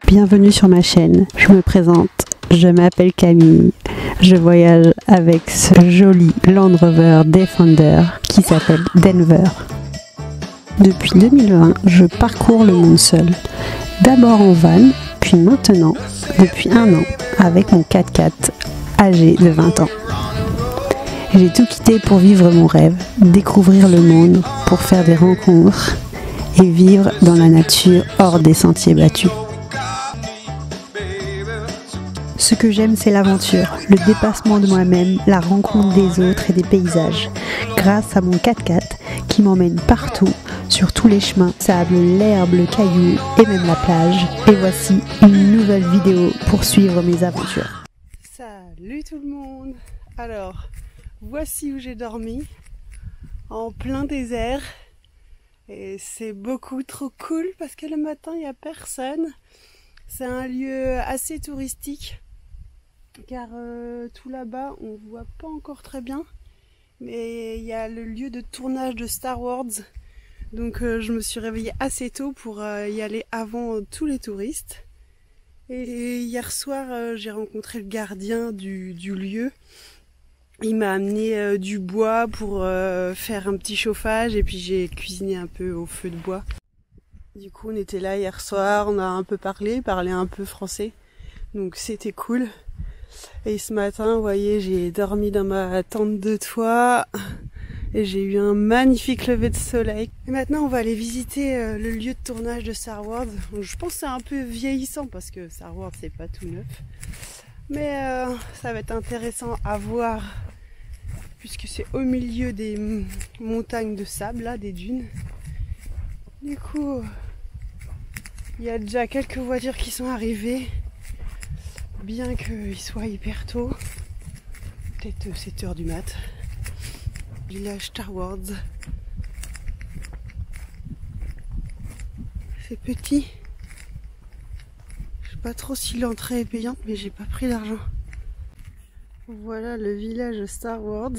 Bienvenue sur ma chaîne, je me présente, je m'appelle Camille, je voyage avec ce joli Land Rover Defender qui s'appelle Denver. Depuis 2020, je parcours le monde seul, d'abord en van, puis maintenant, depuis 1 an, avec mon 4x4 âgé de 20 ans. J'ai tout quitté pour vivre mon rêve, découvrir le monde, pour faire des rencontres et vivre dans la nature hors des sentiers battus. Ce que j'aime, c'est l'aventure, le dépassement de moi-même, la rencontre des autres et des paysages. Grâce à mon 4x4 qui m'emmène partout, sur tous les chemins, sable, l'herbe, le caillou et même la plage. Et voici une nouvelle vidéo pour suivre mes aventures. Salut tout le monde! Alors, voici où j'ai dormi, en plein désert. Et c'est beaucoup trop cool parce que le matin, il n'y a personne. C'est un lieu assez touristique. Car tout là-bas, on voit pas encore très bien, mais il y a le lieu de tournage de Star Wars, donc je me suis réveillée assez tôt pour y aller avant tous les touristes. Et hier soir, j'ai rencontré le gardien du lieu. Il m'a amené du bois pour faire un petit chauffage, et puis j'ai cuisiné un peu au feu de bois. Du coup, on était là hier soir, on a un peu parlé un peu français, donc c'était cool. Et ce matin, vous voyez, j'ai dormi dans ma tente de toit et j'ai eu un magnifique lever de soleil. Et maintenant, on va aller visiter le lieu de tournage de Star Wars. Donc, je pense que c'est un peu vieillissant parce que Star Wars, c'est pas tout neuf. Mais ça va être intéressant à voir puisque c'est au milieu des montagnes de sable, là, des dunes. Du coup, il y a déjà quelques voitures qui sont arrivées. Bien qu'il soit hyper tôt, peut-être 7 h du mat. Village Star Wars. C'est petit. Je sais pas trop si l'entrée est payante, mais j'ai pas pris d'argent. Voilà le village Star Wars.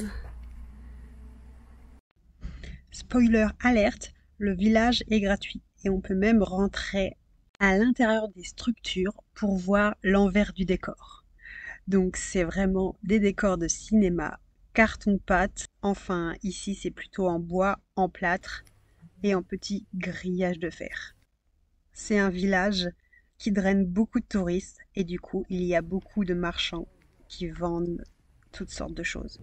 Spoiler alerte, le village est gratuit et on peut même rentrer à l'intérieur des structures pour voir l'envers du décor. Donc c'est vraiment des décors de cinéma, carton-pâte. Enfin ici c'est plutôt en bois, en plâtre et en petit grillage de fer. C'est un village qui draine beaucoup de touristes et du coup il y a beaucoup de marchands qui vendent toutes sortes de choses.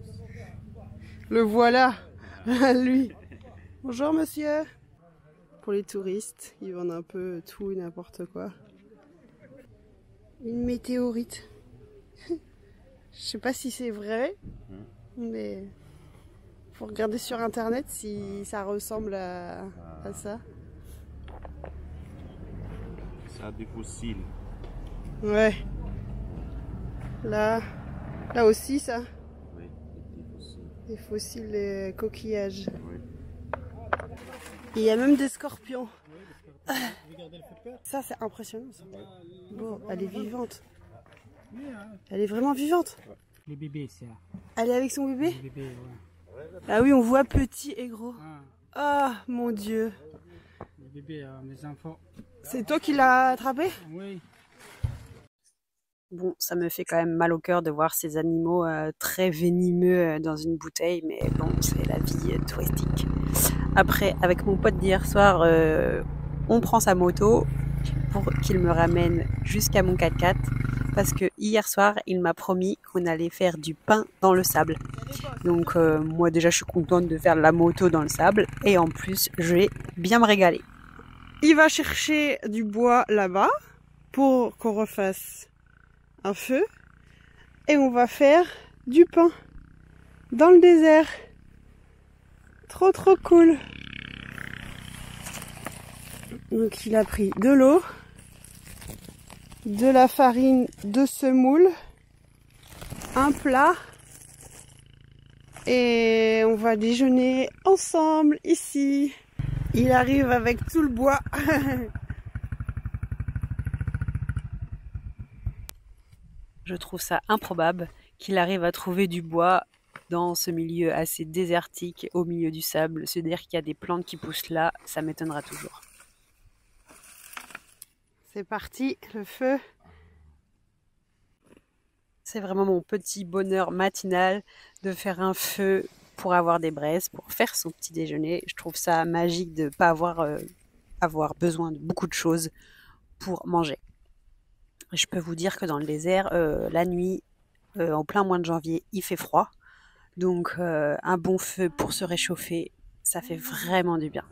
Le voilà, lui. Bonjour monsieur. Pour les touristes, ils vendent un peu tout et n'importe quoi. Une météorite. Je sais pas si c'est vrai, mais faut regarder sur internet si ça ressemble à ça. Ça a des fossiles. Ouais. Là aussi ça. Oui, des fossiles. Des fossiles, des coquillages. Oui. Il y a même des scorpions. Ça c'est impressionnant ça. Bon, elle est vivante. Elle est vraiment vivante. Les bébés, c'est ça. Elle est avec son bébé? Les bébés, ouais. Ah oui, on voit petit et gros. Ah mon Dieu. Les bébés, mes enfants. C'est toi qui l'as attrapé? Oui. Bon, ça me fait quand même mal au cœur de voir ces animaux très venimeux dans une bouteille, mais bon, c'est la vie touristique. Après, avec mon pote d'hier soir, on prend sa moto pour qu'il me ramène jusqu'à mon 4x4 parce que hier soir, il m'a promis qu'on allait faire du pain dans le sable. Donc moi déjà, je suis contente de faire la moto dans le sable et en plus, je vais bien me régaler. Il va chercher du bois là-bas pour qu'on refasse un feu et on va faire du pain dans le désert. Trop cool. Donc il a pris de l'eau, de la farine de semoule, un plat et on va déjeuner ensemble ici. Il arrive avec tout le bois. Je trouve ça improbable qu'il arrive à trouver du bois dans ce milieu assez désertique, au milieu du sable. Se dire qu'il y a des plantes qui poussent là, ça m'étonnera toujours. C'est parti, le feu. C'est vraiment mon petit bonheur matinal de faire un feu pour avoir des braises, pour faire son petit déjeuner. Je trouve ça magique de ne pas avoir besoin de beaucoup de choses pour manger. Je peux vous dire que dans le désert, la nuit, en plein mois de janvier, il fait froid. Donc un bon feu pour se réchauffer, ça fait vraiment du bien.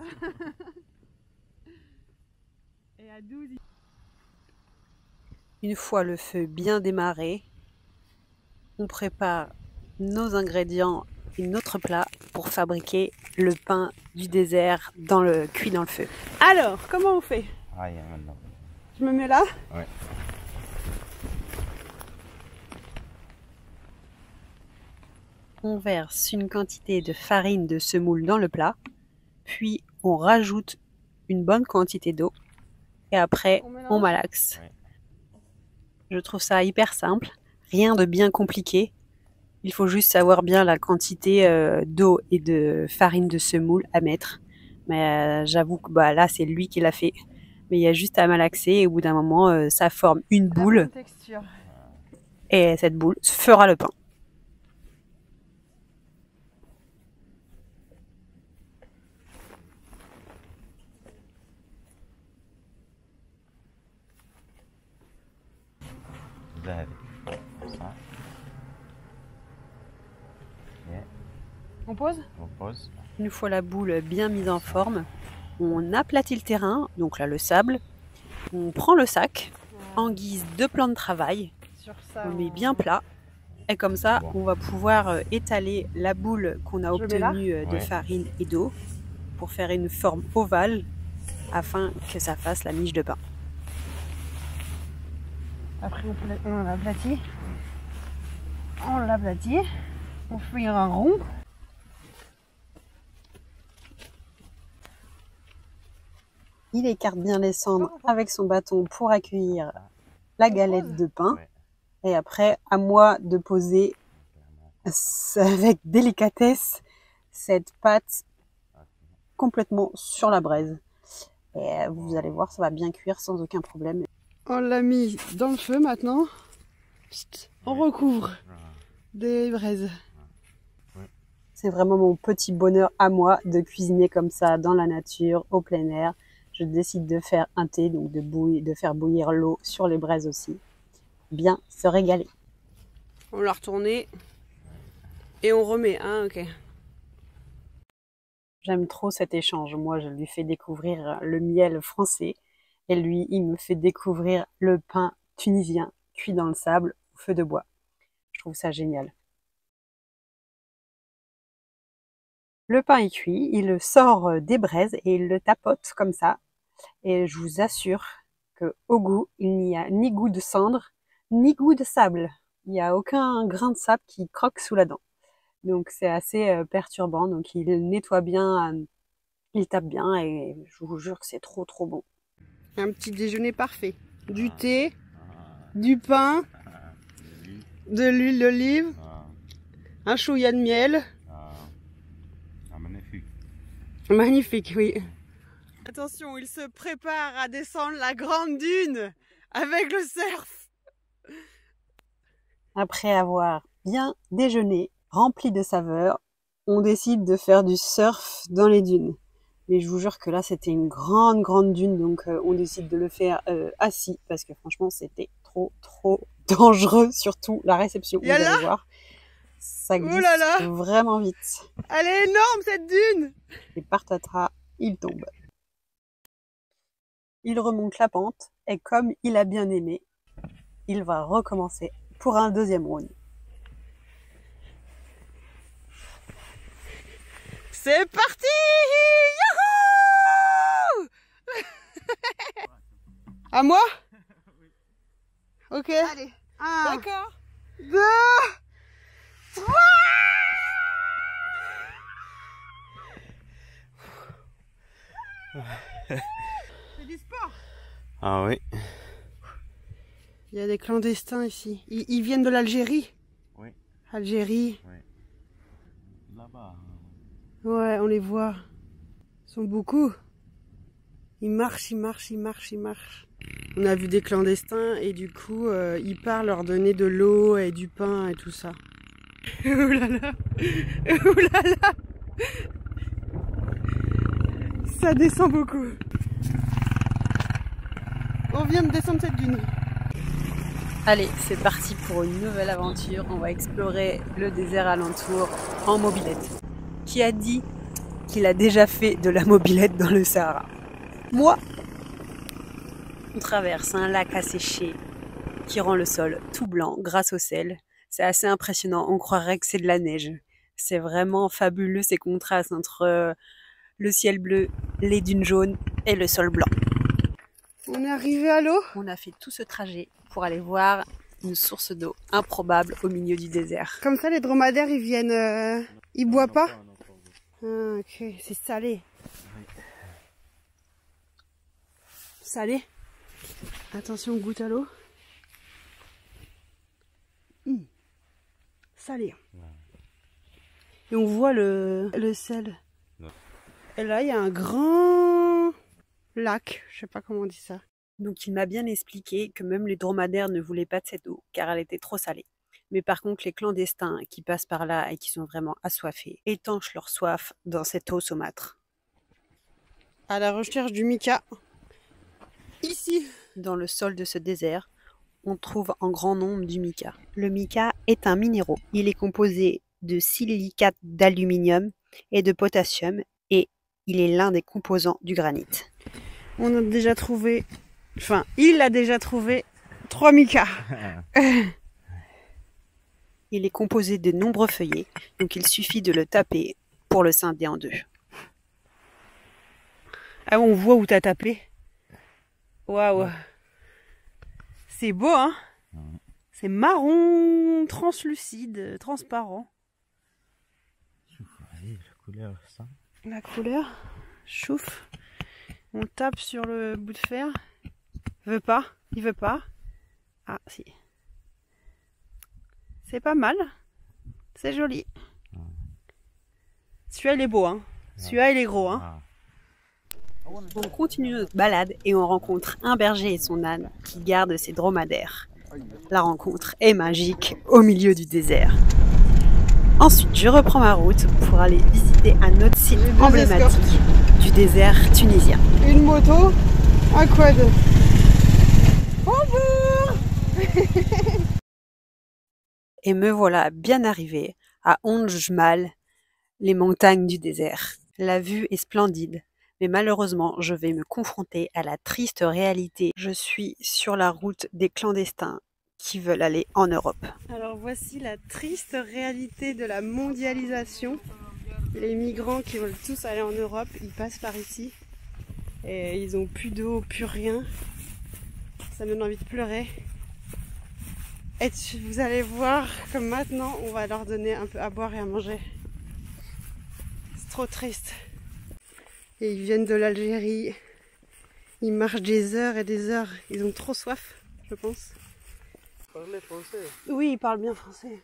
Une fois le feu bien démarré, on prépare nos ingrédients et notre plat pour fabriquer le pain du désert cuit dans le feu. Alors, comment on fait? Ah, il y a maintenant. Je me mets là? Ouais. On verse une quantité de farine de semoule dans le plat, puis on rajoute une bonne quantité d'eau et après on malaxe. Ouais. Je trouve ça hyper simple, rien de bien compliqué. Il faut juste savoir bien la quantité d'eau et de farine de semoule à mettre. Mais j'avoue que là c'est lui qui l'a fait. Mais il y a juste à malaxer et au bout d'un moment ça forme une boule. Et cette boule fera le pain. Ça. Yeah. On pose? On pose. Une fois la boule bien mise en forme, on aplatit le terrain, donc là le sable. On prend le sac en guise de plan de travail. On le met bien plat. Et comme ça, on va pouvoir étaler la boule qu'on a obtenue de farine et d'eau pour faire une forme ovale afin que ça fasse la miche de pain. Après, on l'aplatit. On l'aplatit. On fait un rond. Il écarte bien les cendres avec son bâton pour accueillir la galette de pain. Et après, à moi de poser avec délicatesse cette pâte complètement sur la braise. Et vous allez voir, ça va bien cuire sans aucun problème. On l'a mis dans le feu maintenant. On recouvre des braises. C'est vraiment mon petit bonheur à moi de cuisiner comme ça dans la nature, au plein air. Je décide de faire un thé, donc de faire bouillir l'eau sur les braises aussi. Bien se régaler. On l'a retourné et on remet, hein, ok. J'aime trop cet échange. Moi, je lui fais découvrir le miel français et lui, il me fait découvrir le pain tunisien cuit dans le sable au feu de bois. Je trouve ça génial. Le pain est cuit, il le sort des braises et il le tapote comme ça. Et je vous assure que au goût, il n'y a ni goût de cendre, ni goût de sable. Il n'y a aucun grain de sable qui croque sous la dent. Donc c'est assez perturbant. Donc il nettoie bien, il tape bien et je vous jure que c'est trop trop bon. Un petit déjeuner parfait. Du thé, du pain, de l'huile d'olive, un chouïa de miel. Magnifique. Magnifique, oui. Attention, il se prépare à descendre la grande dune avec le surf. Après avoir bien déjeuné, rempli de saveurs, on décide de faire du surf dans les dunes. Mais je vous jure que là, c'était une grande dune, donc on décide de le faire assis, parce que franchement, c'était trop dangereux, surtout la réception, vous allez voir. Ça glisse vraiment vite. Elle est énorme, cette dune! Et partatras, il tombe. Il remonte la pente, et comme il a bien aimé, il va recommencer pour un deuxième round. C'est parti! Youhou! À moi? Ok. Allez. D'accord. 2, 3. C'est du sport. Ah oui. Il y a des clandestins ici. Ils viennent de l'Algérie. Oui. Algérie. Oui. Là-bas. Ouais, on les voit. Ils sont beaucoup. Ils marchent. On a vu des clandestins et du coup, ils partent leur donner de l'eau et du pain et tout ça. Ouh là là! Ouh là là! Ça descend beaucoup. On vient de descendre cette dune. Allez, c'est parti pour une nouvelle aventure. On va explorer le désert alentour en mobilette. Qui a dit qu'il a déjà fait de la mobilette dans le Sahara? Moi! On traverse un lac asséché qui rend le sol tout blanc grâce au sel. C'est assez impressionnant, on croirait que c'est de la neige. C'est vraiment fabuleux ces contrastes entre le ciel bleu, les dunes jaunes et le sol blanc. On est arrivé à l'eau. On a fait tout ce trajet pour aller voir une source d'eau improbable au milieu du désert. Comme ça, les dromadaires, ils viennent... ils boivent pas? Ah, ok, c'est salé. Salé. Attention, on goûte à l'eau. Salé. Et on voit le sel. Et là, il y a un grand lac. Je sais pas comment on dit ça. Donc il m'a bien expliqué que même les dromadaires ne voulaient pas de cette eau car elle était trop salée. Mais par contre, les clandestins qui passent par là et qui sont vraiment assoiffés étanchent leur soif dans cette eau saumâtre. À la recherche du mica. Ici. Dans le sol de ce désert, on trouve en grand nombre du mica. Le mica est un minéraux. Il est composé de silicate d'aluminium et de potassium et il est l'un des composants du granit. On a déjà trouvé, enfin, il a déjà trouvé 3 micas. Il est composé de nombreux feuillets, donc il suffit de le taper pour le scinder en deux. Ah, on voit où t'as tapé. Waouh. C'est beau, hein? C'est marron, translucide, transparent. La couleur, ça. La couleur, chouf. On tape sur le bout de fer. Il veut pas. Ah, si. C'est pas mal. C'est joli. Celui-là, il est beau, hein. Celui-là, il est gros, hein. On continue notre balade et on rencontre un berger et son âne qui gardent ses dromadaires. La rencontre est magique au milieu du désert. Ensuite, je reprends ma route pour aller visiter un autre site emblématique du désert tunisien. Une moto, un quad. Bonjour. Et me voilà bien arrivée à Onjmal, les montagnes du désert. La vue est splendide, mais malheureusement, je vais me confronter à la triste réalité. Je suis sur la route des clandestins qui veulent aller en Europe. Alors voici la triste réalité de la mondialisation. Les migrants qui veulent tous aller en Europe, ils passent par ici et ils ont plus d'eau, plus rien. Ça me donne envie de pleurer. Et vous allez voir comme maintenant on va leur donner un peu à boire et à manger. C'est trop triste. Et ils viennent de l'Algérie. Ils marchent des heures et des heures. Ils ont trop soif, je pense. Parlez français? Oui, ils parlent bien français.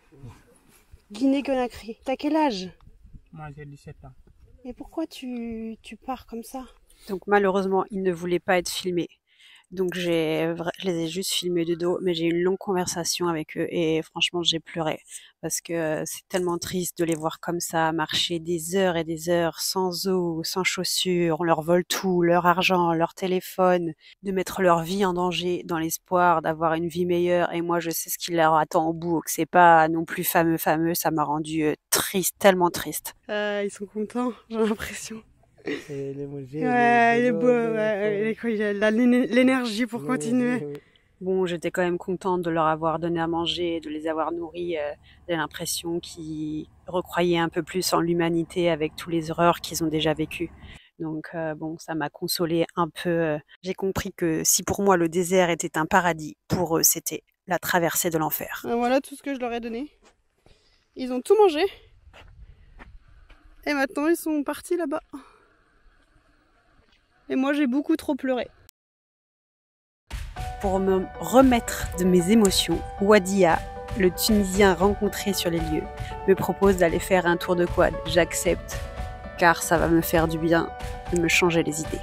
Guinée-Conakry. T'as quel âge? Moi j'ai 17 ans. Et pourquoi tu pars comme ça? Donc malheureusement, ils ne voulaient pas être filmés. Donc je les ai juste filmés de dos, mais j'ai eu une longue conversation avec eux et franchement j'ai pleuré parce que c'est tellement triste de les voir comme ça, marcher des heures et des heures sans eau, sans chaussures, on leur vole tout, leur argent, leur téléphone, de mettre leur vie en danger dans l'espoir d'avoir une vie meilleure et moi je sais ce qui leur attend au bout, que c'est pas non plus fameux, ça m'a rendu triste, tellement triste. Ils sont contents, j'ai l'impression. Et les manger, Ouais, il est beau, ouais, il a l'énergie pour continuer. Bon, j'étais quand même contente de leur avoir donné à manger, de les avoir nourris. J'ai l'impression qu'ils recroyaient un peu plus en l'humanité avec toutes les horreurs qu'ils ont déjà vécues. Donc bon, ça m'a consolée un peu. J'ai compris que si pour moi le désert était un paradis, pour eux c'était la traversée de l'enfer. Voilà tout ce que je leur ai donné. Ils ont tout mangé. Et maintenant ils sont partis là-bas. Et moi j'ai beaucoup trop pleuré. Pour me remettre de mes émotions, Wadia, le Tunisien rencontré sur les lieux, me propose d'aller faire un tour de quad. J'accepte, car ça va me faire du bien de me changer les idées.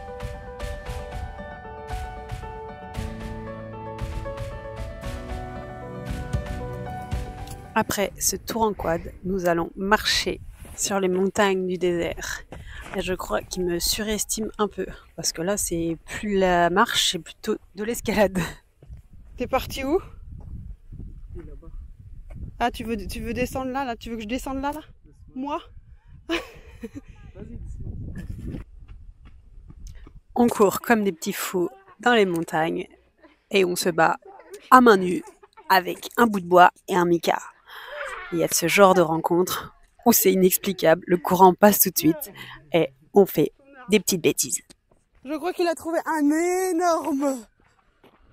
Après ce tour en quad, nous allons marcher sur les montagnes du désert. Et je crois qu'il me surestime un peu, parce que là, c'est plus la marche, c'est plutôt de l'escalade. T'es parti où? Ah, tu veux descendre là? Tu veux que je descende là? Moi? On court comme des petits fous dans les montagnes et on se bat à main nue avec un bout de bois et un mica. Il y a ce genre de rencontre où c'est inexplicable, le courant passe tout de suite et on fait des petites bêtises. Je crois qu'il a trouvé un énorme.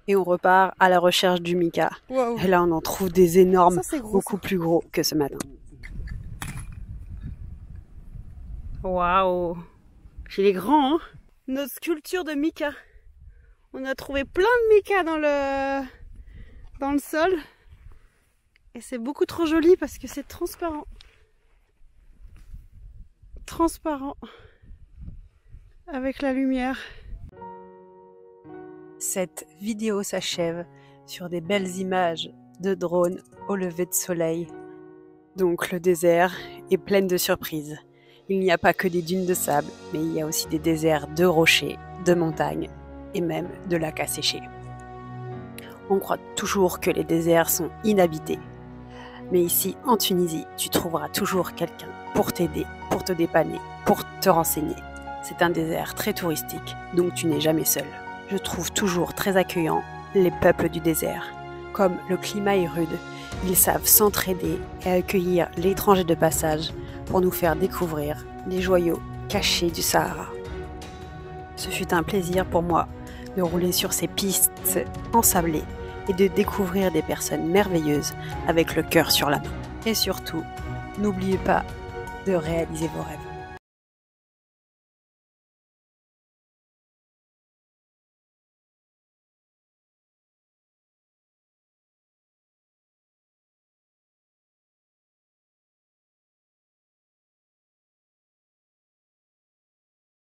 Et on repart à la recherche du mica. Wow. Et là on en trouve des énormes, Ça, gros, beaucoup plus gros que ce matin. Waouh! Il est grand, hein? Notre sculpture de mica. On a trouvé plein de mica dans le sol. Et c'est beaucoup trop joli parce que c'est transparent. Transparent. Avec la lumière. Cette vidéo s'achève sur des belles images de drone au lever de soleil. Donc le désert est plein de surprises. Il n'y a pas que des dunes de sable, mais il y a aussi des déserts de rochers, de montagnes et même de lacs asséchés. On croit toujours que les déserts sont inhabités. Mais ici, en Tunisie, tu trouveras toujours quelqu'un pour t'aider, pour te dépanner, pour te renseigner. C'est un désert très touristique, donc tu n'es jamais seul. Je trouve toujours très accueillant les peuples du désert. Comme le climat est rude, ils savent s'entraider et accueillir l'étranger de passage pour nous faire découvrir les joyaux cachés du Sahara. Ce fut un plaisir pour moi de rouler sur ces pistes ensablées et de découvrir des personnes merveilleuses avec le cœur sur la main. Et surtout, n'oubliez pas de réaliser vos rêves.